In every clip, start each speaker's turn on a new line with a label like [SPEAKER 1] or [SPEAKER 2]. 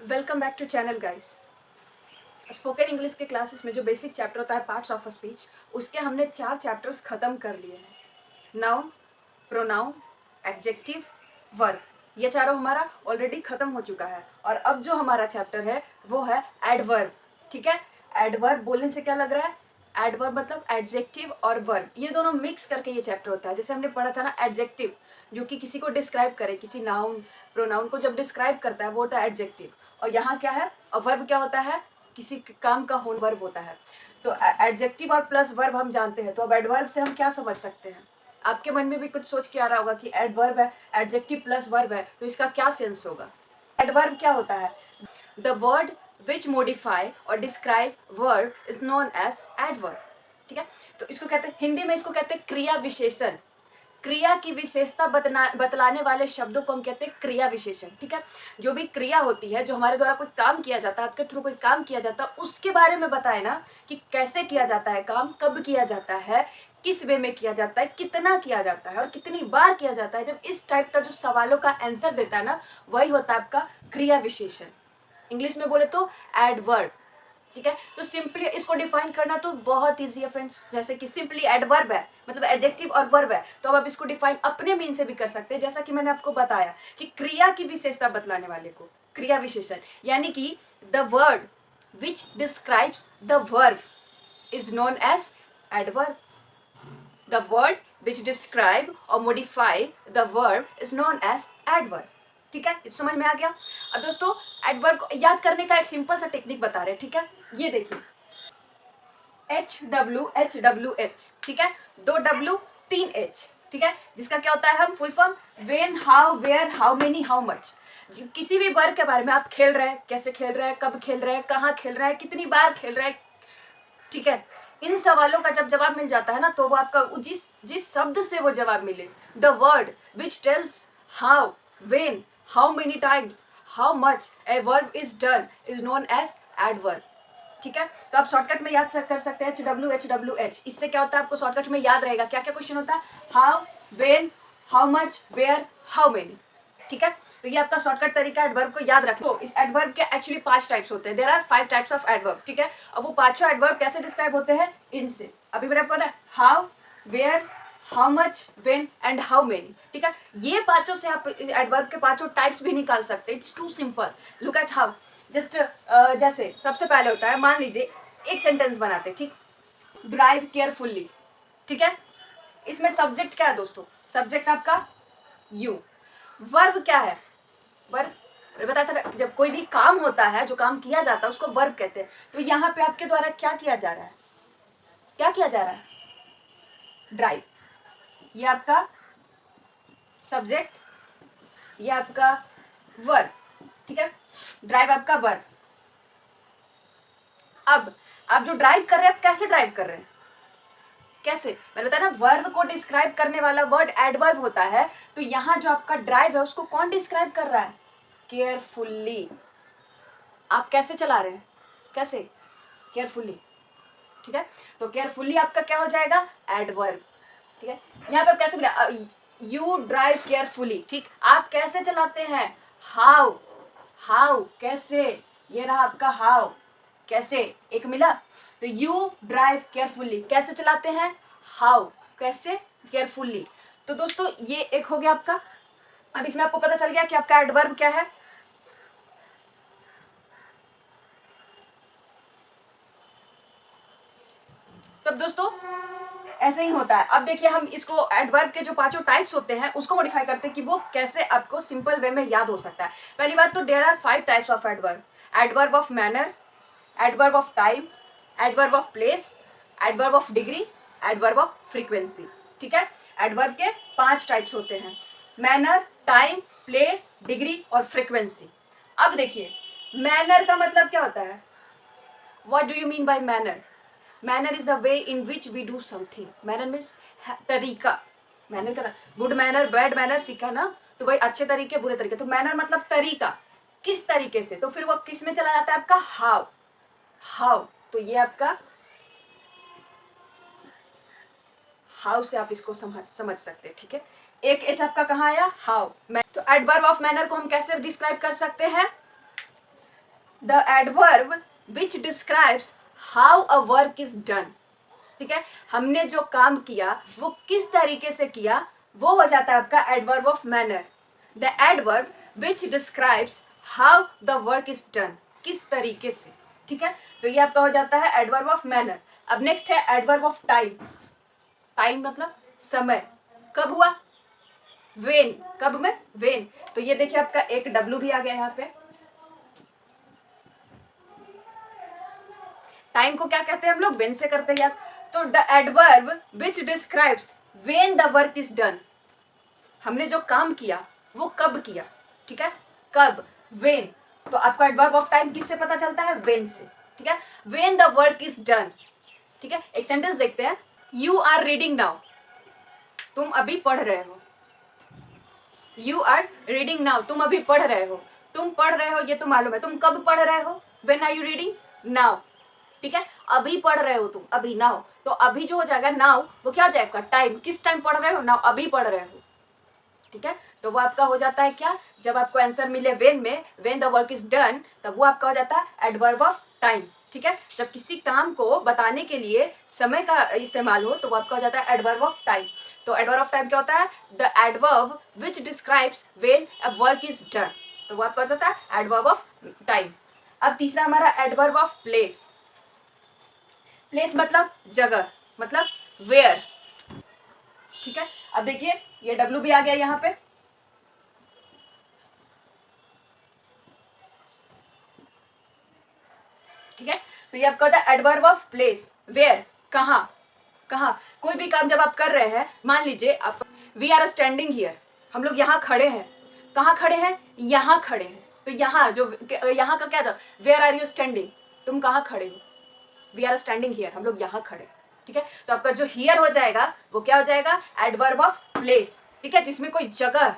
[SPEAKER 1] Welcome back to channel guys. Spoken English के classes में जो बेसिक चैप्टर होता है पार्ट्स ऑफ अ स्पीच, उसके हमने 4 चैप्टर्स ख़त्म कर लिए हैं। नाउन, प्रोनाउन, एडजेक्टिव, वर्ब, ये चारों हमारा ऑलरेडी ख़त्म हो चुका है। और अब जो हमारा चैप्टर है वो है एडवर्ब। ठीक है, एडवर्ब बोलने से क्या लग रहा है? एडवर्ब मतलब एडजेक्टिव और वर्ब, ये दोनों मिक्स करके ये चैप्टर होता है। जैसे हमने पढ़ा था ना एडजेक्टिव, जो कि किसी को डिस्क्राइब करे, किसी नाउन प्रोनाउन को जब डिस्क्राइब करता है वो होता है एडजेक्टिव। और यहाँ क्या है, और वर्ब क्या होता है? किसी काम का होना वर्ब होता है। तो एडजेक्टिव और प्लस वर्ब हम जानते हैं, तो अब एडवर्ब से हम क्या समझ सकते हैं? आपके मन में भी कुछ सोच के आ रहा होगा कि एडवर्ब है, एडजेक्टिव प्लस वर्ब है, तो इसका क्या सेंस होगा? एडवर्ब क्या होता है? द वर्ड विच मोडिफाई और describe verb is known as adverb. ठीक है, तो इसको कहते हैं, हिंदी में इसको कहते हैं क्रिया विशेषण। क्रिया की विशेषता बतलाने वाले शब्दों को हम कहते हैं क्रिया विशेषण। ठीक है, जो भी क्रिया होती है, जो हमारे द्वारा कोई काम किया जाता है, आपके थ्रू कोई काम किया जाता है, उसके बारे में बताए ना कि कैसे किया जाता है काम, कब किया जाता है, किस वे में किया जाता है, कितना किया जाता है और कितनी बार किया जाता है। जब इस टाइप का जो सवालों का आंसर देता है ना, वही होता है आपका क्रिया विशेषण। इंग्लिश में बोले तो एडवर्ब। ठीक है, तो सिंपली इसको डिफाइन करना तो बहुत ईजी है फ्रेंड्स। जैसे कि सिंपली एडवर्ब है, मतलब एडजेक्टिव और वर्ब है, तो अब आप इसको डिफाइन अपने मीन से भी कर सकते हैं। जैसा कि मैंने आपको बताया कि क्रिया की विशेषता बतलाने वाले को क्रिया विशेषण, यानी कि the word which describes the verb is known as adverb. The word which describe और modify the verb is known as adverb. ठीक है, समझ में आ गया? अब दोस्तों, एडवर्ब को याद करने का एक सिंपल सा टेक्निक बता रहे हैं। ठीक है, ये देखिए, HWH। ठीक है, 2 W 3 H। ठीक है, जिसका क्या होता है, हम full form when, how, where, how many, how much. किसी भी वर्ग के बारे में आप खेल रहे हैं, कैसे खेल रहे हैं, कब खेल रहे हैं, कहाँ खेल रहे हैं, कितनी बार खेल रहे हैं। ठीक है, इन सवालों का जब जवाब मिल जाता है ना, तो वो आपका जिस जिस शब्द से वो जवाब मिले, the word which tells how, when, how many times, how much a verb is done is known as adverb. ठीक है, तो आप शॉर्टकट में याद कर सकते हैं HWH। इससे क्या होता है, आपको शॉर्टकट में याद रहेगा क्या क्या क्वेश्चन होता है, how, when, how much, where, how many. ठीक है, तो ये आपका शॉर्टकट तरीका है एडवर्ब को याद रखो। तो इस एडवर्ब के एक्चुअली 5 टाइप्स होते हैं। There are 5 types of adverb. ठीक है, और वो पांचों एडवर्ब कैसे डिस्क्राइब होते हैं? इनसे। अभी मैंने आपको ना how, where, how much, when and how many. ठीक है, ये पांचों से आप एडवर्ब के पांचों टाइप्स भी निकाल सकते हैं। It's too simple. Look at how. Just जैसे सबसे पहले होता है, मान लीजिए एक सेंटेंस बनाते, ठीक, ड्राइव केयरफुल्ली। ठीक है, इसमें सब्जेक्ट क्या है दोस्तों? सब्जेक्ट आपका यू। वर्ब क्या है? वर्ब बताया था, जब कोई भी काम होता है, जो काम किया जाता है, उसको वर्ब कहते हैं। तो यहाँ पे आपके द्वारा क्या किया जा रहा है? क्या किया जा रहा है? ड्राइव। ये आपका सब्जेक्ट, ये आपका वर्ब। ठीक है, ड्राइव आपका वर्ब। अब आप जो ड्राइव कर रहे हैं, कैसे ड्राइव कर रहे हैं? कैसे? मैंने बताया ना, वर्ब को डिस्क्राइब करने वाला वर्ड एडवर्ब होता है। तो यहाँ जो आपका ड्राइव है, उसको कौन डिस्क्राइब कर रहा है? केयरफुल्ली। आप कैसे चला रहे हैं? कैसे? केयरफुल्ली। ठीक है, तो केयरफुल्ली आपका क्या हो जाएगा? एडवर्ब। ठीक है, यहाँ पे आप कैसे बोले, यू ड्राइव केयरफुली। ठीक, आप कैसे चलाते हैं? हाउ। हाउ कैसे? ये रहा आपका हाउ, कैसे, एक मिला। तो यू ड्राइव केयरफुली, कैसे चलाते हैं? हाउ, कैसे, केयरफुली। तो दोस्तों, ये एक हो गया आपका। अब इसमें आपको पता चल गया कि आपका एडवर्ब क्या है। तो दोस्तों, ऐसे ही होता है। अब देखिए, हम इसको एडवर्ब के जो पांचों टाइप्स होते हैं उसको मॉडिफाई करते हैं कि वो कैसे आपको सिंपल वे में याद हो सकता है। पहली बात तो there are 5 types of adverb. Adverb of manner, adverb of time, adverb of place, adverb of degree, adverb of frequency. ठीक है, एडवर्ब के 5 टाइप्स होते हैं, मैनर, टाइम, प्लेस, डिग्री और फ्रीक्वेंसी। अब देखिए, मैनर का मतलब क्या होता है? What do you mean by manner? Manner is the way in which we do something. Manner means तरीका। मैनर का गुड मैनर, बैड मैनर सीखा ना, तो वही अच्छे तरीके, बुरे तरीके। तो मैनर मतलब तरीका, किस तरीके से। तो फिर वो किस में चला जाता है? आपका हाउ। हाउ, तो ये आपका हाउ से आप इसको समझ सकते हैं। ठीक है, एक एच आपका कहाँ आया? हाउ। तो एडवर्ब ऑफ मैनर को हम कैसे डिस्क्राइब कर सकते हैं? The adverb which describes how a work is done. ठीक है, हमने जो काम किया वो किस तरीके से किया, वो हो जाता है आपका adverb of manner. The adverb which describes how the work is done, किस तरीके से। ठीक है, तो ये आपका हो जाता है एडवर्ब ऑफ मैनर। अब नेक्स्ट है एडवर्ब ऑफ टाइम। टाइम मतलब समय, कब हुआ, वेन, कब में, वेन। तो ये देखिए आपका एक डब्लू भी आ गया यहाँ पे। टाइम को क्या कहते हैं हम लोग, वेन से करते हैं यार। तो the adverb which describes when the work is done, हमने जो काम किया वो कब किया। ठीक है, कब, वेन। तो आपको एडवर्ब ऑफ टाइम किससे पता चलता है, वेन से। ठीक है, when the work is done. ठीक है, एक सेंटेंस देखते हैं, यू आर रीडिंग नाउ, तुम अभी पढ़ रहे हो। यू आर रीडिंग नाउ, तुम अभी पढ़ रहे हो। तुम पढ़ रहे हो ये तो मालूम है, तुम कब पढ़ रहे हो, when are you reading, now. ठीक है, अभी पढ़ रहे हो तुम, अभी, नाउ। तो अभी जो हो जाएगा नाउ, वो क्या हो जाएगा, टाइम, किस टाइम पढ़ रहे हो, नाउ, अभी पढ़ रहे हो। ठीक है, तो वो आपका हो जाता है क्या, जब आपको आंसर मिले वेन में, when the work is done, तब वो आपका हो जाता है एडवर्ब ऑफ टाइम। ठीक है, जब किसी काम को बताने के लिए समय का इस्तेमाल हो तो वो आपका हो जाता है एडवर्ब ऑफ टाइम। तो एडवर्ब ऑफ टाइम क्या होता है, the adverb which describes when a work is done, तो वो आपका हो जाता है एडवर्ब ऑफ टाइम। अब तीसरा हमारा एडवर्ब ऑफ प्लेस। प्लेस मतलब जगह, मतलब वेयर। ठीक है, अब देखिए ये डब्ल्यू भी आ गया यहाँ पे। ठीक है, तो ये आपका होता है एडवर्ब ऑफ प्लेस, वेयर, कहाँ, कहाँ। कोई भी काम जब आप कर रहे हैं, मान लीजिए आप, वी आर स्टैंडिंग हियर, हम लोग यहाँ खड़े हैं। कहाँ खड़े हैं, यहाँ खड़े हैं। तो यहाँ जो, यहाँ का क्या था, वेयर आर यू स्टैंडिंग, तुम कहाँ खड़े हो, वी आर स्टैंडिंग हियर, हम लोग यहाँ खड़े। ठीक है, तो आपका जो हियर हो जाएगा वो क्या हो जाएगा, एडवर्ब ऑफ प्लेस। ठीक है, जिसमें कोई जगह,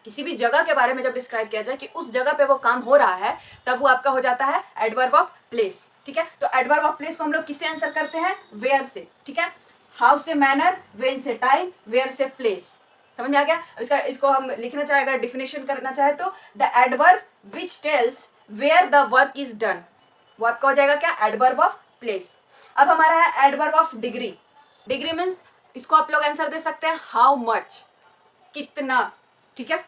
[SPEAKER 1] किसी भी जगह के बारे में जब डिस्क्राइब किया जाए कि उस जगह पे वो काम हो रहा है, तब वो आपका हो जाता है एडवर्ब ऑफ प्लेस। ठीक है, तो एडवर्ब ऑफ प्लेस को हम लोग किससे आंसर करते हैं, वेयर से। ठीक है, हाउ से मैनर, वेन से टाइम, वेयर से प्लेस। समझ में आ गया। इसको हम लिखना चाहे, अगर डिफिनेशन करना चाहे तो, the adverb which tells where the work is done, वो आपका हो जाएगा क्या, एडवर्ब ऑफ प्लेस। अब हमारा है adverb of degree. Degree means, इसको आप लोग आंसर दे सकते हैं हाउ मच, कितना। ठीक है,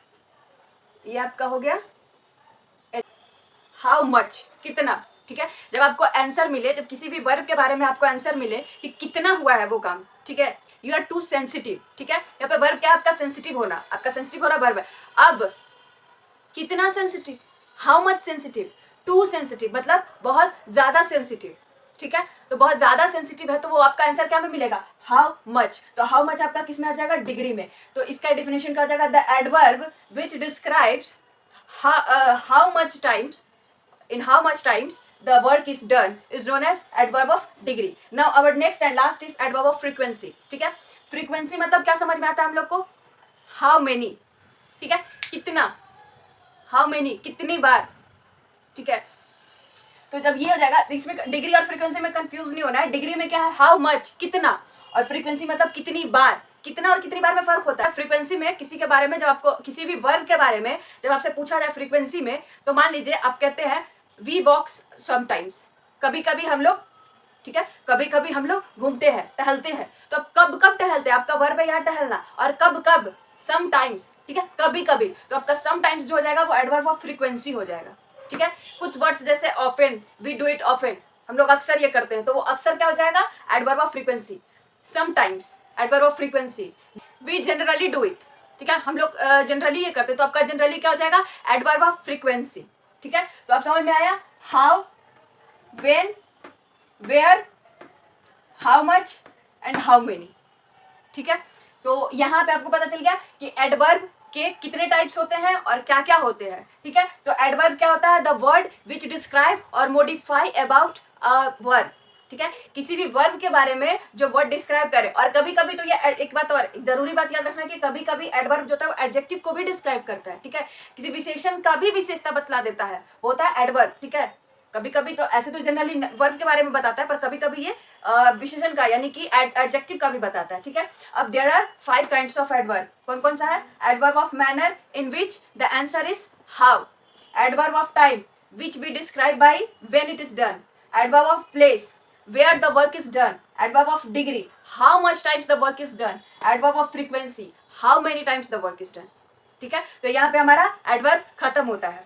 [SPEAKER 1] ये आपका हो गया हाउ मच, कितना। ठीक है, जब आपको आंसर मिले, जब किसी भी वर्ब के बारे में आपको आंसर मिले कि कितना हुआ है वो काम, ठीक है, यू आर टू सेंसिटिव। ठीक है, यहाँ पे वर्ब क्या, आपका सेंसिटिव होना, आपका सेंसिटिव हो रहा वर्ब है। अब कितना sensitive, how much sensitive, too sensitive, मतलब बहुत ज्यादा सेंसिटिव। ठीक है, तो बहुत ज्यादा सेंसिटिव है, तो वो आपका आंसर क्या में मिलेगा, हाउ मच। तो हाउ मच आपका किस में आ जाएगा, डिग्री में। तो इसका डेफिनेशन क्या हो जाएगा, the adverb which describes how much times, in how much times the work is done is known as adverb of degree. Now our next and last is adverb of frequency. ठीक है, frequency मतलब क्या समझ में आता है हम लोग को, how many। ठीक है, कितना, how many, कितनी बार। ठीक है, तो जब ये हो जाएगा, इसमें डिग्री और फ्रीक्वेंसी में कंफ्यूज नहीं होना है। डिग्री में क्या है, हाउ मच, कितना, और फ्रीक्वेंसी मतलब कितनी बार। कितना और कितनी बार में फर्क होता है। फ्रीक्वेंसी में किसी के बारे में, जब आपको किसी भी वर्ब के बारे में जब आपसे पूछा जाए फ्रीक्वेंसी में, तो मान लीजिए आप कहते हैं वी वॉक्स समटाइम्स, कभी कभी हम लोग, ठीक है, कभी कभी हम लोग घूमते हैं, टहलते हैं। तो अब कब कब टहलते हैं, आपका वर्ब है यहाँ टहलना, और कब कब, समटाइम्स। ठीक है, कभी कभी, तो आपका समटाइम्स जो हो जाएगा वो एडवर्ब ऑफ फ्रीक्वेंसी हो जाएगा। ठीक है, कुछ वर्ड्स जैसे often, we do it often, हम लोग अक्सर ये करते हैं, तो वो अक्सर क्या हो जाएगा, adverb of frequency. Sometimes adverb of frequency. We generally do it, ठीक है, हम लोग जनरली ये करते हैं, तो आपका जनरली क्या हो जाएगा, एडवर्ब ऑफ फ्रीक्वेंसी। ठीक है, तो आप समझ में आया, how, when, where, how much and how many. ठीक है, तो यहाँ पे आपको पता चल गया कि एडवर्ब के कितने टाइप्स होते हैं और क्या क्या होते हैं। ठीक है, तो एडवर्ब क्या होता है, द वर्ड विच डिस्क्राइब और मोडिफाई अबाउट अ वर्ब। ठीक है, किसी भी वर्ब के बारे में जो वर्ड डिस्क्राइब करे। और कभी कभी तो ये एक बात और, एक जरूरी बात याद रखना कि कभी कभी एडवर्ब जो होता है वो एडजेक्टिव को भी डिस्क्राइब करता है। ठीक है, किसी विशेषण का भी विशेषता बतला देता है, वो होता है एडवर्ब। ठीक है, कभी कभी तो ऐसे तो जनरली वर्ब के बारे में बताता है, पर कभी कभी ये विशेषण का यानी कि एडजेक्टिव का भी बताता है। ठीक है, अब there are 5 kinds of adverb. कौन कौन सा है, adverb of manner in which the answer is how, adverb of time which we describe by when it is done. Adverb of place, where the work is done. Adverb of degree, how much times the work is done. Adverb of frequency, how many times the work is done. ठीक है, तो यहाँ पे हमारा adverb खत्म होता है.